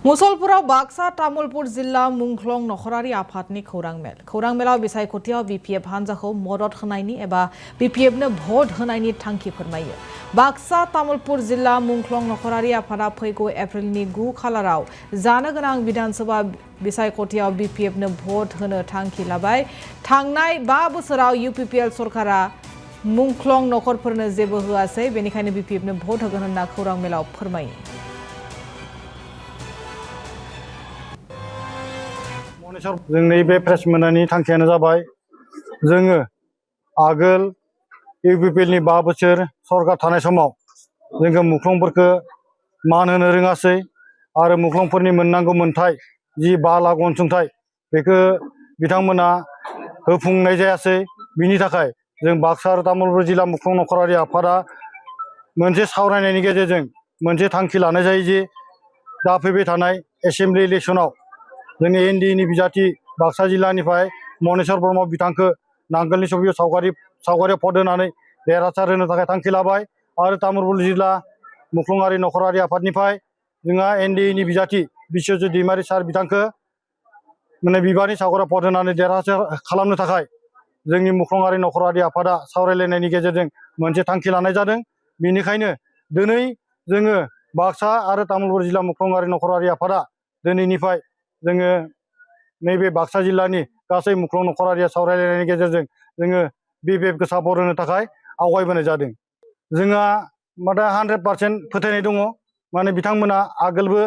मुसलपुराव बाक्सा तामुलपुर जिल्ला मुंख्लं नखरारि आफादनि खौरां मेलाव बिसायख'थियाव बीपीएफ हान्जाखौ मदद होनायनि एबा बीपीएफनो भट होनायनि थांखि फोरमायो। बाक्सा तामुलपुर जिल्ला मुंख्लं नखरारि आफादा फैगौ एप्रिलनि 9 खालाराव जानो गोनां विधानसभा बिसायख'थियाव बीपीएफनो भट होनो थांखि लाबाय। थांनाय 5 बोसोराव यूपीपीएल सरकारा मुंख्लं नखरफोरनो जेबो होआसै, बेनिखायनो बीपीएफनो भट होगोन होनना खौरां मेलाव फोरमायो। जोंनि बे प्रेस मोननायनि थांखियानो जाबाय जोङो आगोल यूपीपीएलनि 5 बोसोर सरकार थानाय समाव जोङो मुख्लंफोरखौ मान होनो रोङासै आरो मुख्लंफोरनि मोननांगौ मोनथाय जि 5 लाख अनसुंथाइ बेखौ बिथांमोना होफुंनाय जायासै। बिनि थाखाय जों बाक्सा आरो तामुलपुर जिल्ला मुख्लं नखरारि आफादा मोनसे सावरायनायनि गेजेरजों मोनसे थांखि लानाय जायो जे दा फैबाय थानाय एसेम्बलि इलेक्शनाव जोंनि एनडिएनि बिजाथि बाक्सा जिल्लानिफ्राय मनेश्वर ब्रह्म बिथांखौ नांगोलनि सबियाव सावगारियाव भट होनानै देरहासार होनो थाखाय थांखि लाबाय आरो तामुलपुर जिल्ला मुख्लंआरि नखरारि आफादनिफ्राय जोंहा एनडिएनि बिजाथि बिश्वजित दैमारि सार बिथांखौ बिबारनि सावगारियाव भट होनानै देरहासार खालामनो थाखाय जोंनि मुख्लंआरि नखरारि आफादा सावरायलायनायनि गेजेरजों मोनसे थांखि लानाय जादों। बेनिखायनो दिनै जोङो बाक्सा आरो तामुलपुर जिल्ला मुख्लंआरि नखरारि आफादा दिनैनिफ्राय जोङो नैबे बाक्सा जिल्लानि गासै मुख्लं नखरारिया सावरायलायनायनि गेजेरजों जोङो बीपीएफखौ सापर्ट होनो थाखाय आवगायबोनाय जादों। जोंहा 100% फोथायनाय दङ, माने बिथांमोना आगोलबो